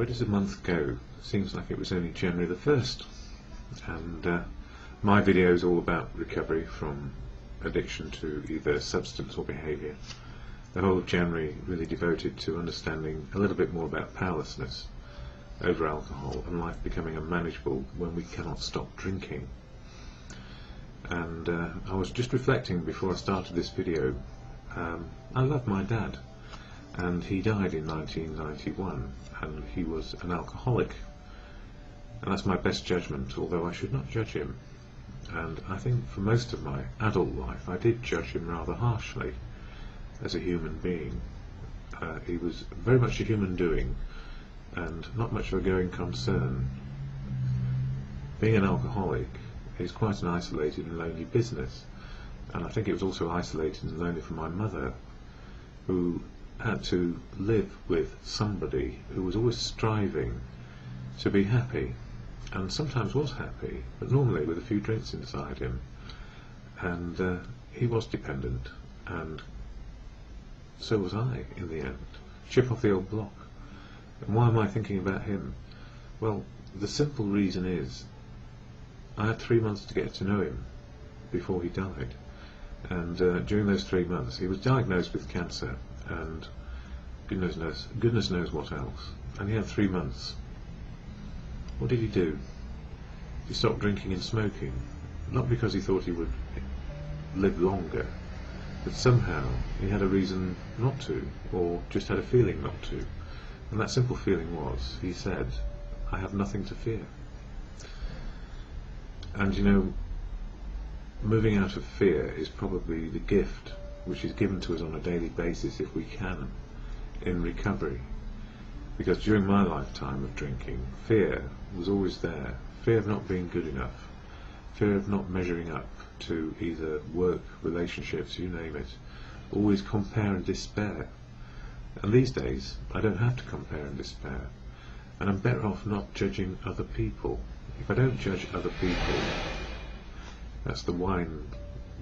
Where does a month go? Seems like it was only January the 1st, and my video is all about recovery from addiction to either substance or behaviour. The whole of January really devoted to understanding a little bit more about powerlessness over alcohol and life becoming unmanageable when we cannot stop drinking. And I was just reflecting before I started this video. I love my dad, and he died in 1991, and he was an alcoholic, and that's my best judgment, although I should not judge him. And I think for most of my adult life I did judge him rather harshly as a human being. He was very much a human doing and not much of a going concern. Being an alcoholic is quite an isolated and lonely business, and I think it was also isolated and lonely for my mother, who had to live with somebody who was always striving to be happy, and sometimes was happy, but normally with a few drinks inside him. And he was dependent, and so was I in the end. Chip off the old block. And why am I thinking about him? Well, the simple reason is I had 3 months to get to know him before he died, and during those 3 months he was diagnosed with cancer and goodness knows what else, and he had 3 months. What did he do? He stopped drinking and smoking, not because he thought he would live longer, but somehow he had a reason not to, or just had a feeling not to, and that simple feeling was, he said, I have nothing to fear. And you know, moving out of fear is probably the gift which is given to us on a daily basis, if we can, in recovery. Because during my lifetime of drinking, fear was always there. Fear of not being good enough, fear of not measuring up to either work, relationships, you name it. Always compare and despair. And these days I don't have to compare and despair, and I'm better off not judging other people. If I don't judge other people, that's the wine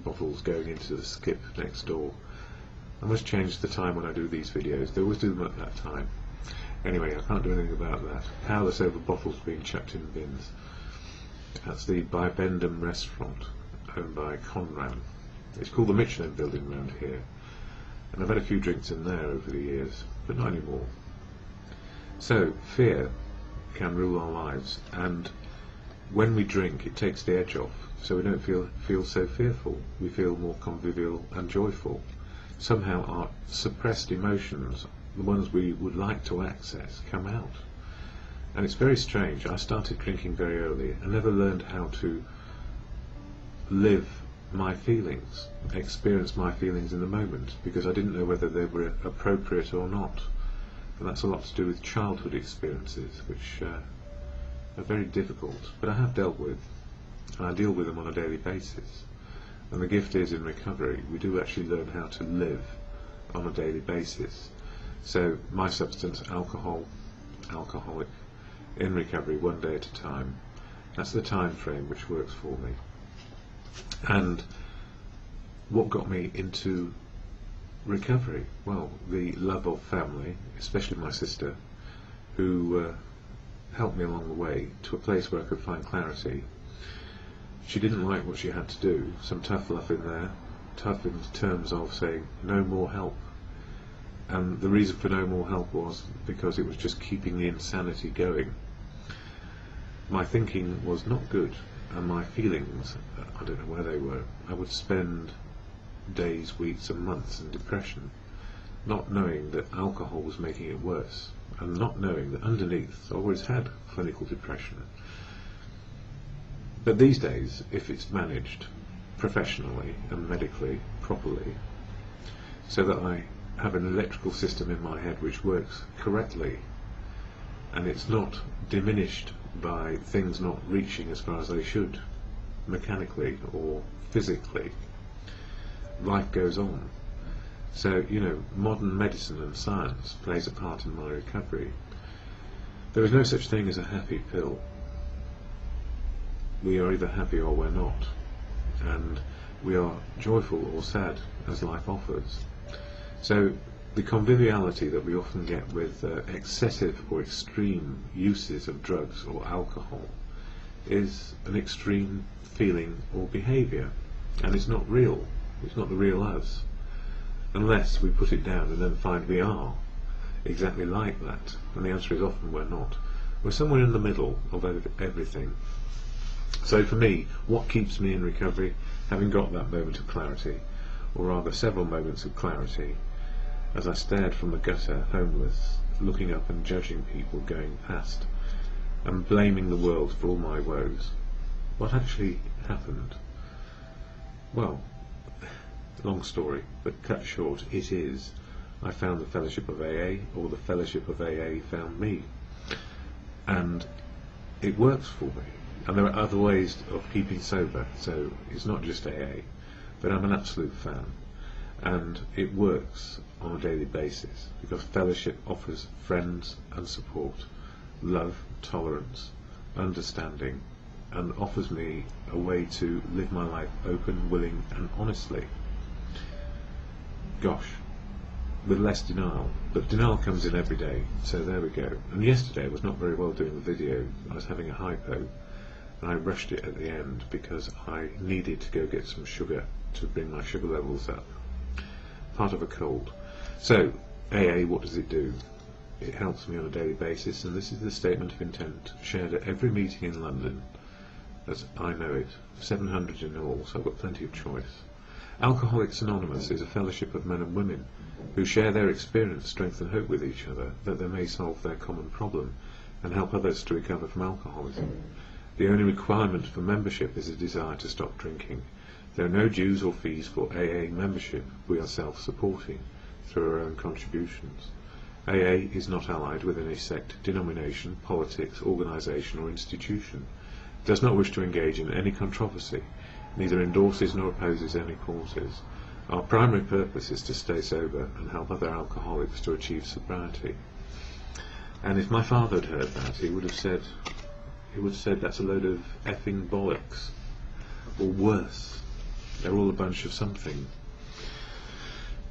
bottles going into the skip next door. I must change the time when I do these videos. They always do them at that time. Anyway, I can't do anything about that. Powerless over bottles being chucked in bins. That's the Bibendum restaurant, owned by Conran. It's called the Michelin building around here, and I've had a few drinks in there over the years, but not anymore. So, fear can rule our lives, and when we drink it takes the edge off, so we don't feel so fearful. We feel more convivial and joyful. Somehow our suppressed emotions, the ones we would like to access, come out. And it's very strange. I started drinking very early. I never learned how to live my feelings, experience my feelings in the moment, because I didn't know whether they were appropriate or not. And that's a lot to do with childhood experiences, which are very difficult, but I have dealt with, and I deal with them on a daily basis. And the gift is, in recovery, we do actually learn how to live on a daily basis. So my substance, alcohol, alcoholic, in recovery, one day at a time. That's the time frame which works for me. And what got me into recovery? Well, the love of family, especially my sister, who helped me along the way to a place where I could find clarity. She didn't like what she had to do, some tough love in there, tough in terms of saying no more help. And the reason for no more help was because it was just keeping the insanity going. My thinking was not good, and my feelings, I don't know where they were. I would spend days, weeks and months in depression, not knowing that alcohol was making it worse, and not knowing that underneath I always had clinical depression. But these days, if it's managed professionally and medically properly, so that I have an electrical system in my head which works correctly, and it's not diminished by things not reaching as far as they should, mechanically or physically, life goes on. So, you know, modern medicine and science plays a part in my recovery. There is no such thing as a happy pill. We are either happy or we're not, and we are joyful or sad as life offers. So the conviviality that we often get with excessive or extreme uses of drugs or alcohol is an extreme feeling or behaviour, and it's not real. It's not the real us, unless we put it down and then find we are exactly like that. And the answer is often we're not. We're somewhere in the middle of everything. So for me, what keeps me in recovery, having got that moment of clarity, or rather several moments of clarity, as I stared from the gutter, homeless, looking up and judging people going past, and blaming the world for all my woes. What actually happened? Well, long story, but cut short, it is, I found the fellowship of AA, or the fellowship of AA found me. And it works for me. And there are other ways of keeping sober, so it's not just AA, but I'm an absolute fan. And it works on a daily basis, because fellowship offers friends and support, love, tolerance, understanding, and offers me a way to live my life open, willing and honestly. Gosh, with less denial, but denial comes in every day, so there we go. And yesterday I was not very well doing the video. I was having a hypo, and I rushed it at the end because I needed to go get some sugar to bring my sugar levels up. Part of a cold. So, AA, what does it do? It helps me on a daily basis, and this is the statement of intent shared at every meeting in London, as I know it, 700 in all, so I've got plenty of choice. Alcoholics Anonymous is a fellowship of men and women who share their experience, strength and hope with each other, that they may solve their common problem and help others to recover from alcoholism. The only requirement for membership is a desire to stop drinking. There are no dues or fees for AA membership. We are self-supporting through our own contributions. AA is not allied with any sect, denomination, politics, organisation or institution. It does not wish to engage in any controversy, neither endorses nor opposes any causes. Our primary purpose is to stay sober and help other alcoholics to achieve sobriety. And if my father had heard that, he would have said that's a load of effing bollocks, or worse. They're all a bunch of something.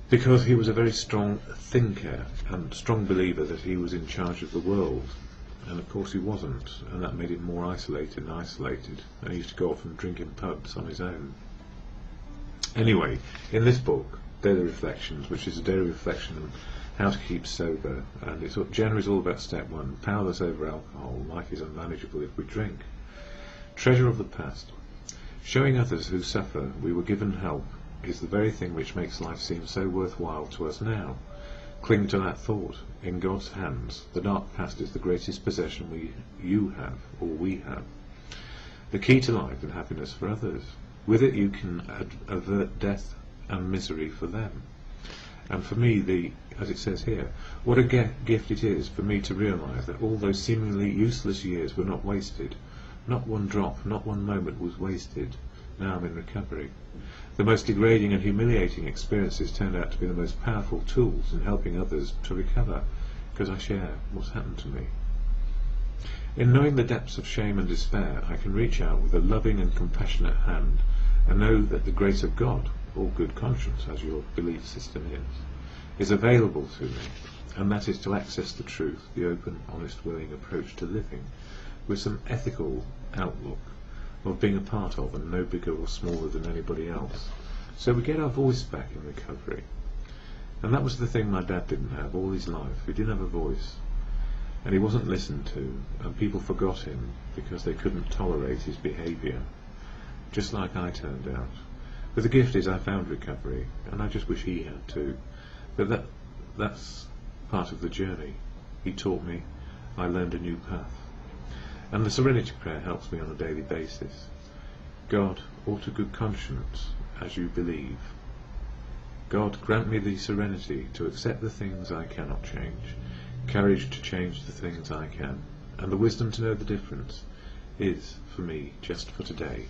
Because he was a very strong thinker and strong believer that he was in charge of the world, and of course he wasn't, and that made him more isolated, and he used to go off and drink in pubs on his own. Anyway, in this book, Daily Reflections, which is a daily reflection on how to keep sober, and Jenna is all about step one, powerless over alcohol. Life is unmanageable if we drink. Treasure of the past. Showing others who suffer we were given help is the very thing which makes life seem so worthwhile to us now. Cling to that thought. In God's hands, the dark past is the greatest possession we have. The key to life and happiness for others. With it you can avert death and misery for them. And for me, as it says here, what a gift it is for me to realise that all those seemingly useless years were not wasted. Not one drop, not one moment was wasted. Now I'm in recovery. The most degrading and humiliating experiences turned out to be the most powerful tools in helping others to recover, because I share what's happened to me. In knowing the depths of shame and despair, I can reach out with a loving and compassionate hand and know that the grace of God, or good conscience as your belief system is available to me, and that is to access the truth, the open, honest, willing approach to living, with some ethical outlook of being a part of and no bigger or smaller than anybody else. So we get our voice back in recovery. And that was the thing my dad didn't have all his life. He didn't have a voice. And he wasn't listened to, and people forgot him because they couldn't tolerate his behaviour. Just like I turned out. But the gift is I found recovery, and I just wish he had too. But that's part of the journey. He taught me, I learned a new path. And the Serenity Prayer helps me on a daily basis. God, or to good conscience, as you believe. God, grant me the serenity to accept the things I cannot change, courage to change the things I can, and the wisdom to know the difference is, for me, just for today.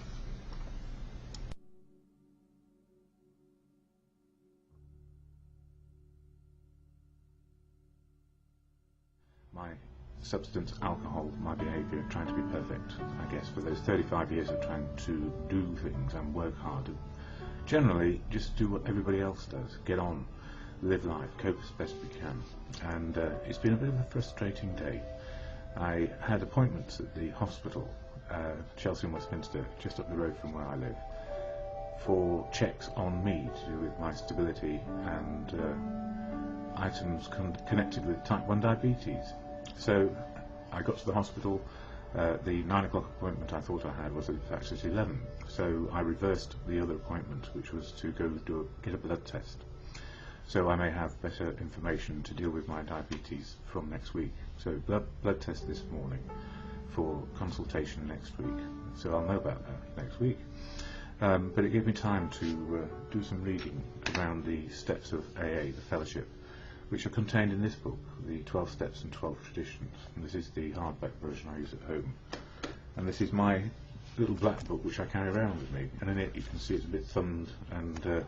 My substance, alcohol, my behaviour, trying to be perfect, I guess, for those 35 years of trying to do things and work hard and generally just do what everybody else does, get on, live life, cope as best we can. And it's been a bit of a frustrating day. I had appointments at the hospital, Chelsea and Westminster, just up the road from where I live, for checks on me to do with my stability and items connected with type 1 diabetes. So I got to the hospital. The 9 o'clock appointment I thought I had was in fact at 11, so I reversed the other appointment, which was to go get a blood test, so I may have better information to deal with my diabetes from next week. So blood test this morning for consultation next week, so I'll know about that next week. But it gave me time to do some reading around the steps of AA, the fellowship, which are contained in this book, the 12 Steps and 12 Traditions. And this is the hardback version I use at home. And this is my little black book which I carry around with me. And in it you can see it's a bit thumbed, and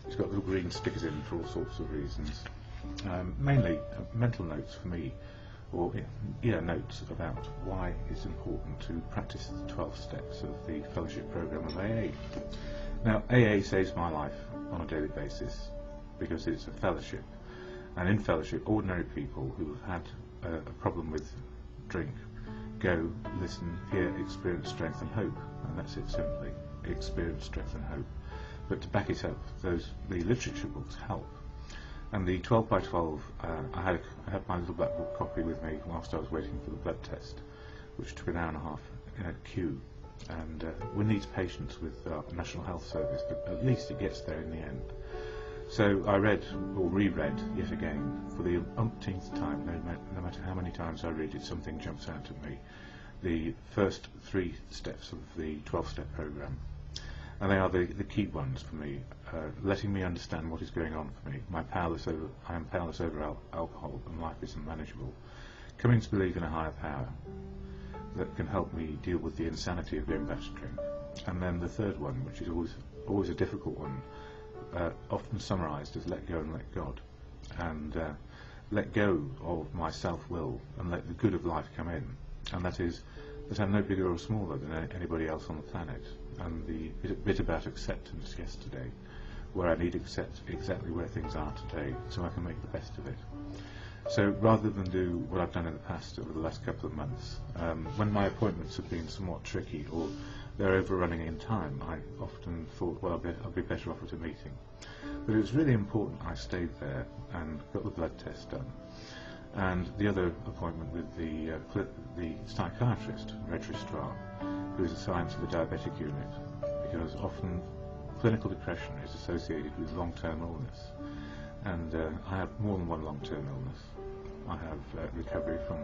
it's got little green stickers in for all sorts of reasons. Mainly mental notes for me, or notes about why it's important to practice the 12 steps of the fellowship program of AA. Now, AA saves my life on a daily basis because it's a fellowship. And in fellowship, ordinary people who have had a problem with drink go, listen, hear, experience strength and hope. And that's it simply, experience strength and hope. But to back it up, the literature books help. And the 12 by 12, I had my little black book copy with me whilst I was waiting for the blood test, which took an hour and a half in a queue. And one needs patience with our National Health Service, but at least it gets there in the end. So I read, or reread, yet again, for the umpteenth time, no matter how many times I read it, something jumps out at me, the first 3 steps of the 12-step program. And they are the key ones for me, letting me understand what is going on for me. I am powerless over alcohol, and life is unmanageable. Coming to believe in a higher power that can help me deal with the insanity of going back to drink. And then the third one, which is always a difficult one, often summarised as let go and let God, and let go of my self-will and let the good of life come in, and that is that I'm no bigger or smaller than anybody else on the planet. And the bit about acceptance yesterday, where I need to accept exactly where things are today so I can make the best of it. So rather than do what I've done in the past over the last couple of months, when my appointments have been somewhat tricky or they're overrunning in time, I often thought, well, I'll be better off at a meeting. But it was really important I stayed there and got the blood test done. And the other appointment with the psychiatrist, registrar, who is assigned to the diabetic unit, because often clinical depression is associated with long-term illness. And I have more than one long-term illness. I have recovery from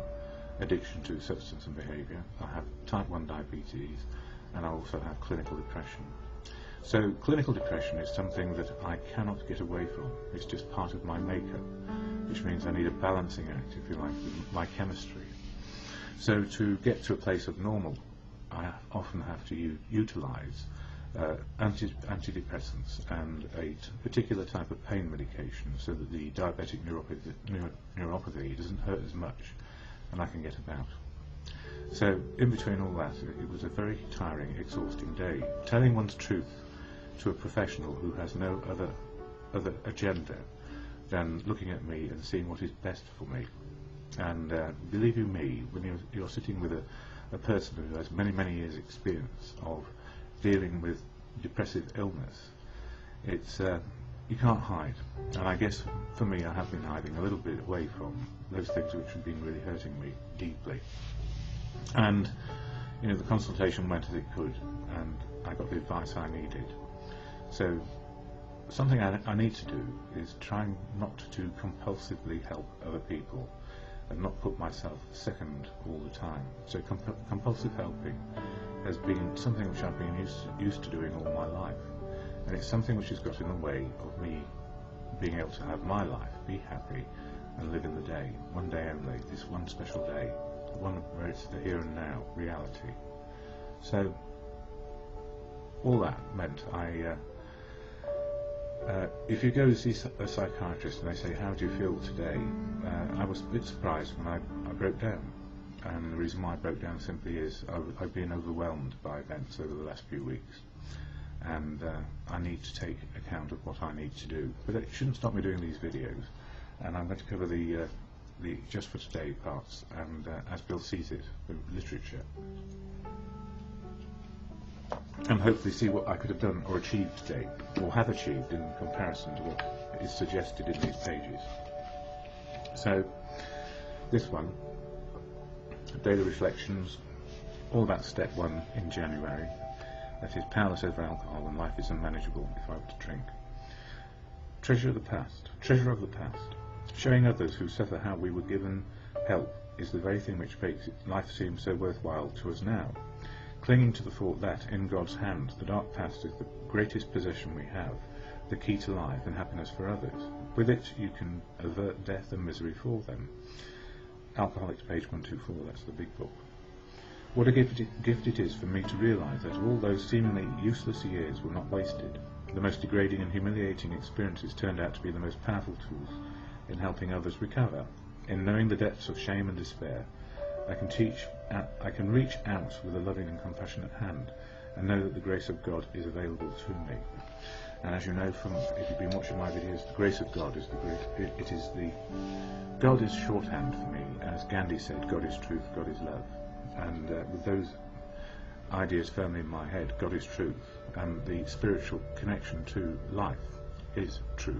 addiction to substance and behaviour. I have type 1 diabetes, and I also have clinical depression. So clinical depression is something that I cannot get away from. It's just part of my makeup, which means I need a balancing act, if you like, with my chemistry. So to get to a place of normal, I often have to utilise antidepressants and a particular type of pain medication so that the diabetic neuropathy doesn't hurt as much and I can get about. So in between all that, it was a very tiring, exhausting day. Telling one's truth to a professional who has no other agenda than looking at me and seeing what is best for me. And believe you me, when you're sitting with a person who has many years experience of dealing with depressive illness, it's you can't hide. And I guess for me, I have been hiding a little bit away from those things which have been really hurting me deeply. And the consultation went as it could, and I got the advice I needed. So something I need to do is try not to compulsively help other people and not put myself second all the time. So compulsive helping has been something which I've been used to doing all my life, and it's something which has got in the way of me being able to have my life, be happy and live in the day, one day only, this one special day, the one where it's the here and now reality. So all that meant if you go to see a psychiatrist and they say, how do you feel today, I was a bit surprised when I broke down. And the reason why I broke down simply is I've been overwhelmed by events over the last few weeks. and I need to take account of what I need to do. But it shouldn't stop me doing these videos, and I'm going to cover the just for today parts, and as Bill sees it, the literature, and hopefully see what I could have done or achieved today, or have achieved in comparison to what is suggested in these pages. So this one, Daily Reflections, all about step 1 in January. That is, powerless over alcohol when life is unmanageable if I were to drink. Treasure of the past. Treasure of the past. Showing others who suffer how we were given help is the very thing which makes life seem so worthwhile to us now. Clinging to the thought that, in God's hand, the dark past is the greatest possession we have, the key to life and happiness for others. With it you can avert death and misery for them. Alcoholics, page 124, that's the big book. What a gift it is for me to realise that all those seemingly useless years were not wasted. The most degrading and humiliating experiences turned out to be the most powerful tools in helping others recover. In knowing the depths of shame and despair, I can reach out with a loving and compassionate hand, and know that the grace of God is available to me. And as you know from, if you've been watching my videos, the grace of God is God is shorthand for me. As Gandhi said, God is truth, God is love. And with those ideas firmly in my head, God is truth, and the spiritual connection to life is truth.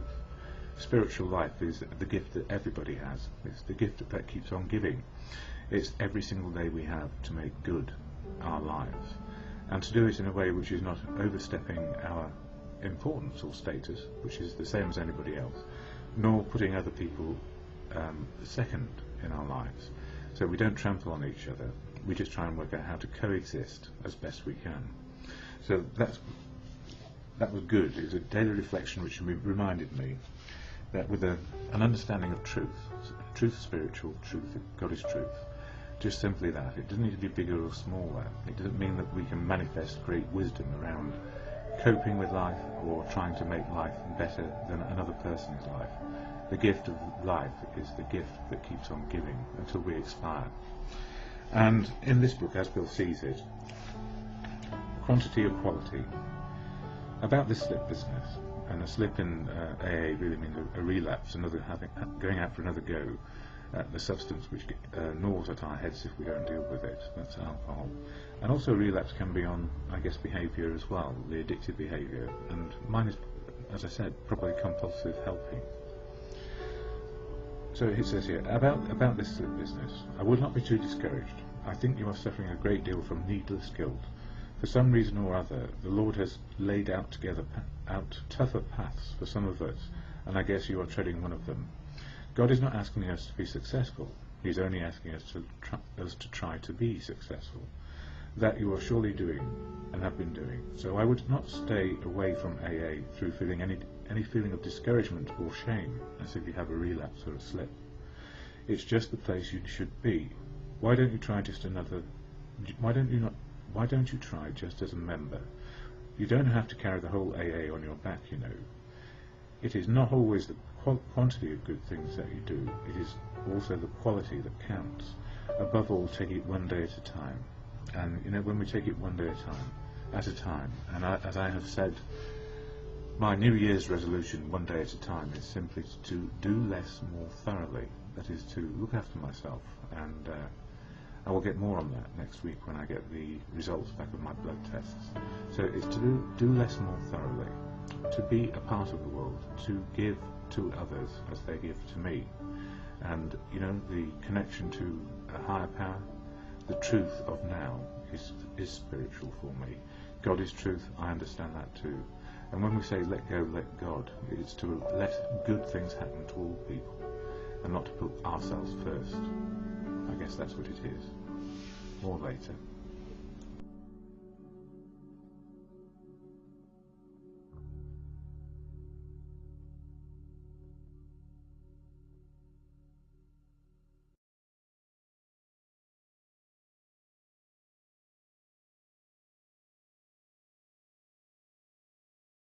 Spiritual life is the gift that everybody has. It's the gift that keeps on giving. It's every single day we have to make good our lives, and to do it in a way which is not overstepping our importance or status, which is the same as anybody else, nor putting other people second in our lives. So we don't trample on each other, we just try and work out how to coexist as best we can. So that was good. It was a daily reflection which reminded me that with an understanding of truth is spiritual, God is truth, just simply that. It doesn't need to be bigger or smaller. It doesn't mean that we can manifest great wisdom around coping with life or trying to make life better than another person's life. The gift of life is the gift that keeps on giving until we expire. And in this book, as Bill sees it, quantity or quality, about this slip business. And a slip in AA really means a relapse, going out for another go at the substance which gnaws at our heads if we don't deal with it. That's alcohol. And also a relapse can be on, I guess, behaviour as well, the addictive behaviour. And mine is, as I said, probably compulsive helping. So it says here, about this slip business, I would not be too discouraged. I think you are suffering a great deal from needless guilt. For some reason or other, the Lord has laid out tougher paths for some of us, and I guess you are treading one of them. God is not asking us to be successful. He is only asking us to try to be successful. That you are surely doing, and have been doing. So I would not stay away from AA through feeling any feeling of discouragement or shame, as if you have a relapse or a slip. It's just the place you should be. Why don't you try just as a member? You don't have to carry the whole AA on your back, you know. It is not always the quantity of good things that you do, it is also the quality that counts. Above all, take it one day at a time. And you know, when we take it one day at a time, and as I have said, my New Year's resolution, one day at a time, is simply to do less more thoroughly. That is, to look after myself, and I will get more on that next week when I get the results back of my blood tests. So it's to do less more thoroughly, to be a part of the world, to give to others as they give to me. And you know, the connection to a higher power, the truth of now is spiritual for me. God is truth, I understand that too. And when we say let go, let God, it's to let good things happen to all people, and not to put ourselves first. I guess that's what it is. More later.